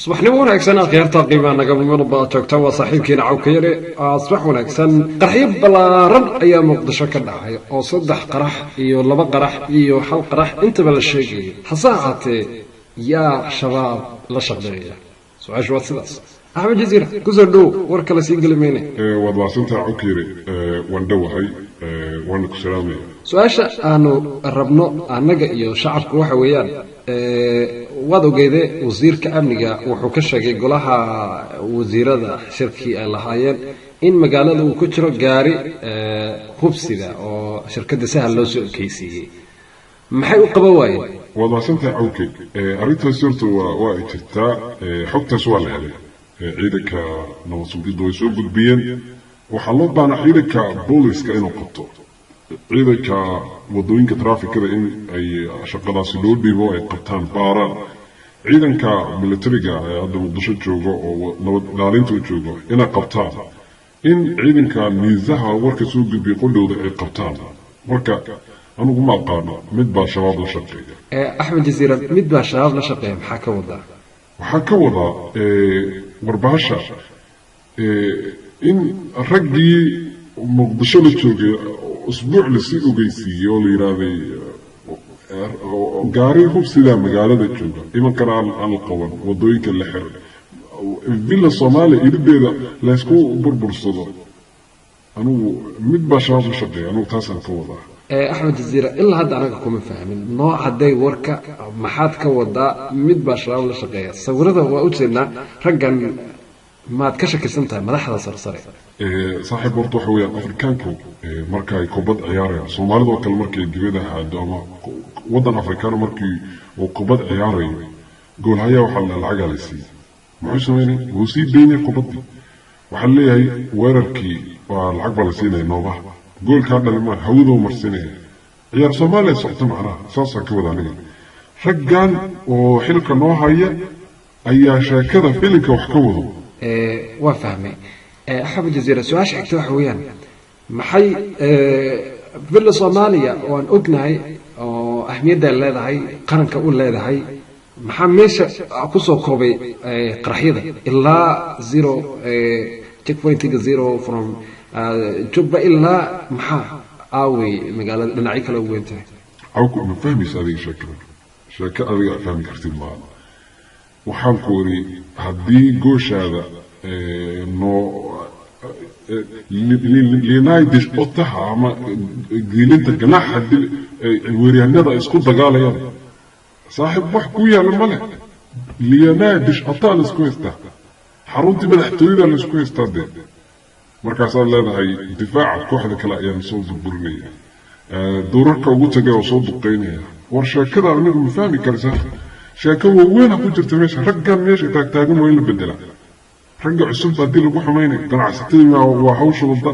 subaxnimo wanaagsan akhyaarta qiimaha naga midba joogta waa saaxiibkiina cawkayare subax wanaagsan qaraxyo ballaaran ayaa muqdisho ka dhacay oo 3 qarax iyo 2 qarax iyo 1 qarax intaba la sheegay hase ahaatee yaa shabaab la shaqeeya su'aashu waa sidaas axmed jasiira kusoo dhow war kale sii gelimayne waad waasantaa cawkayare waan dhowahay waana ku salaamaya su-aasha aanu rabno annaga iyo shacabku waxa weeyaan waad ogeede wasiirka amniga wuxuu ka sheegay golaha wasiirada shirkii ay lahaayeen in magaalada uu ku jiro gaari hubsida oo shirkadda sahal loo soo ekeysiiyey maxay u qaban waayeen waad waasantaa cawkay arrintaas horta waa ay jirtaa xogtaas waa la helay ciidanka nabadsugidu way soo gudbiyeen waxaa loo baahnaa ciidanka booliska inuu qabto ciidanka wadooyinka traafikada in ay shaqadaasi loo dhiibo ay qabtaan baaraan ciidanka militariga ee hadda muqdisho jooga oo nabad ilaalinta u jooga inay qabtaan in ciidanka miisaha warka soo gudbiya qodhowda ay qabtaan marka anugu ma aqaano mid baa shabaab la shaqeeya axmed jasiira mid baa shabaab la shaqeeya maxaa ka wadaa waxaa ka wadaa warbahasha in raggii muqdisho la joogay usbuuc lasii ogeysiiyey oo la yidhaahday gaari hubsidaa magaalada jooga imankana aan la qaban wadooyinka la xiray villa soomaaliya irideeda laysku burbursado anugu mid baa shabaab la shaqeeya anugu taasaan ka wadaa axmed jasiira ilaa hadda anaga kuma fahmin noo cadday warka maxaad ka wadaa mid baa shabaab la shaqeeya sawirada waa u jeednaa raggan maad ka shakisan tahay madaxda sarsare saaxiib horta waxa weeyaan afrikaanku marka ay kubad ciyaarayaan soomaalidoo kale markay dibada aado ama waddan afrikaano markii uu kubad ciyaarayo goolhayaa waxaa lacagaa la siiyey muxuu sameynay wuu sii daynay kubaddii waxaa leeyahay weerarkii waa lacag baa la siinaya noobaha goolkaa dhalimaa hawadoo marsinaya ciyaar soomaaliya socto macnaha saasaan ka wada aniga raggan oo xilka noo haya ayaa sheekada filinka wax ka wado waa fahmay axmed jasiira su-aasha xigta waxa weeyaan maxay villa soomaaliya oo aan ognahay oo ahmiyadda leedahay qaranka u leedahay maxaa meesha kusoo koobay qaraxyada ilaa zero checkpointiga zero from jubba ilaa maxaa aawey magaalada dhinacyo kale ugu weyntahay cawku ma fahmaysa adiga sheeko adiga fahmi kartid maa waxaan ku iri haddii gooshaada linaidish otaha ama geelinta ganaxa weeryahanada ay isku dagaalayaan saaxiib wax ku yaala male linaidish otaa la isku haystaa xaruntii madaxtooyada la isku haystaa dee markaasaad leedahay difaaca kooxda kale ayaan soo burburinaya duurarka ugu tagay oo soo duqeynaya war sheekada anigu ma fahmi karaysaa sheeko waaweyna ku jirta meesha raggan meesha taagtaagan waa in la bedelaa ragga cusub haddii lagu xumaynay ganacsatadii waa hawsha wada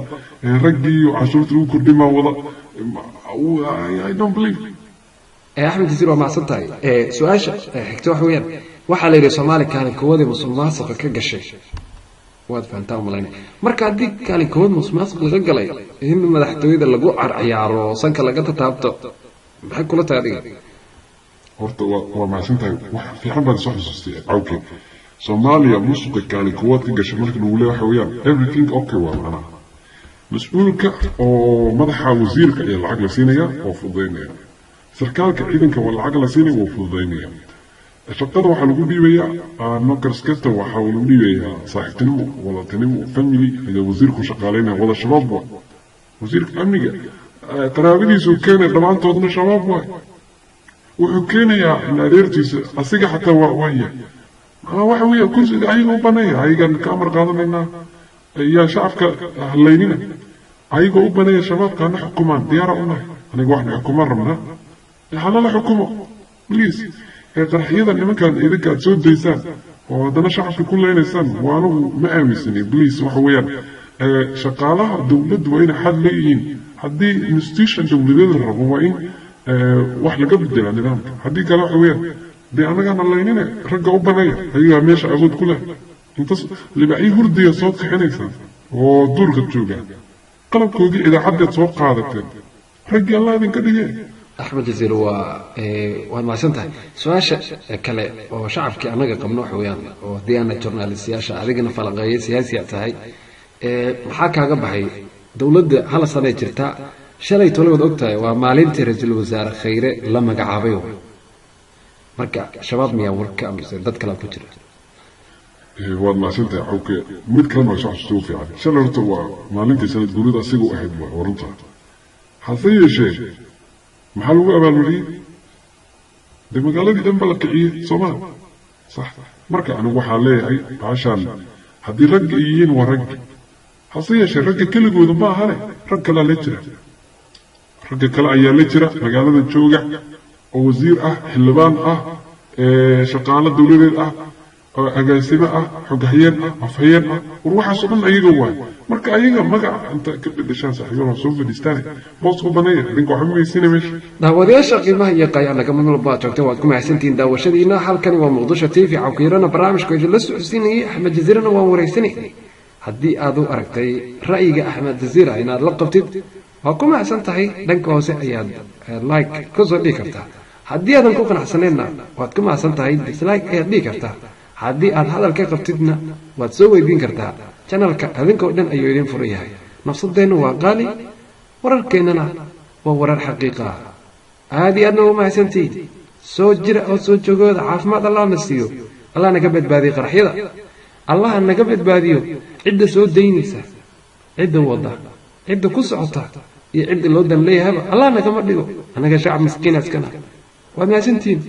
raggii cashuurta lagu kordhimaa wada I don't believe axmed jasiir waa macsan tahay su-aasha xigta waxa weeyaan waxaa la yidhi soomaali kaalin kowadii musuqmaasuqa ka gashay waad fahantaa umalayna marka haddii kaalin kowad musuqmaasuq laga galay in madaxtooyada lagu carciyaaro sanka laga tataabto maxay kula tahay adiga horta waa macsan tahay wax fiican baad soo xasuustay cawkay soomaaliya musuqa kaalin kowaad ka gashay marka lagu leeyahay waxa weeyaan everything okay waa macnaha mas-uulka oo madaxa wasiirka ayaa lacag la siinaya oo fududaynaya sarkaalka ciidanka waa lacag la siinaya waa fududaynaya shaqada waxaa lagu dhiibayaa nokarskasta waxaa lagu dhiibayaa saaxiibtinimo wadatinimo family ayaa wasiirku shaqaalaynaya wada shabaab waa wasiirka amniga qaraabadiisu keenaya dhammaantoodna shabaab waay wuxuu keenayaa in adeertiisa asiga xataa waaya waxa weeya kursiga ayaga u baneeya ayagaan ka amar qaadanaynaa yaa shacabka halaynina ayagoo u baneeya shabaabka hana xukumaan diyaara u nahay aniga waxna xukumaan rabnaa halala xukumo bliis qaraxyada nimankan idinka aad soo daysaan oo haddana shacabka ku leynaysaan waa anugu ma aaminsanay bliis waxa weeyaan shaqaalaha dowladdu waa inay xad leeyihiin haddii institution dowladeed la rabo waa in wax laga bedelaa nidaamka haddii kale waxa weeyaan dee annagaana laynine ragga u baneeya ayagaa meesha awood ku leh intas libacyo hurdiya soo kixinaysaan oo duurka jooga qalabkoodii idaacaddeed soo qaadateen raggii allah idinka dhigee axmed jaziir waad mahadsan tahay su-aasha kale oo shacabkii annaga qabno wax weeyaan oo diyaana journalistiyaasha adigana falaqeeya siyaasiya tahay maxaa kaaga baxay dowladda hal sanay jirta shalay tolibad og tahay waa maalintii ra-iisul wasaare khayre la magacaabay marka shabaab miyaa warka amase dad kale ku jira waad mahadsantahay cawke mid kalena waa soo xasuusta u fiican shalay horta waa maalintii sanad guurida asiga u ahayd waa warunta hase yeeshee maxaa lagu abaalmariyey dee magaaladii dhan ba la kiciyey soomaa sax marka anigu waxaa leeyahay baashaan haddii ragga ay yihiin waa raggi hase yeeshee ragga keligooda ma ahane rag kalea la jira ragga kale ayaa la jira magaalada jooga oo wasiir ah xildhibaan ah shaqaalo dowladeed ah agaasimo ah xoghayeen ah afhayeen ah war waxaasoo dhan ayaga waay marka ayaga magaca inta ka bedeshaan saaxiibada soo fadhiistaan boosku baneeya idinka waxba maysiina meesha daawadayaasha qiimaha iyo qayaanaga mid walba joogta waad ku mahadsantihiin daawashadiina halkani waa muqdisho tv cawkiirana barnaamijka idinla socodsiinayay axmed jaziirana waan waraysanay haddii aad u aragtay ra'yiga axmed jaziira inaad la qabtid waa ku mahadsan tahay dhanka hoose ayaad like kusoo dhigi kartaa haddii aadan ku qanacsanayna waad ku mahadsan tahay dislike ayaad dhigi kartaa haddii aad hadal ka qabtidna waad soo weydiin kartaa janalka adinkoo dhan ayuu idin furan yahay nafsadeenna waa qaali wararkeennana waa warar xaqiiqa ah aad iyo aadna u mahadsantihiin soo jira oo soo joogooda caafimaad allah na siiyo allah naga badbaadiyo qaraxyada allah naga badbaadiyo cidda soo daynaysa cidda wadda cidda ku socota iyo cidda loo dan leeyahayba allah nagama dhigo annaga shacab miskiinaskana waad mahadsantihiin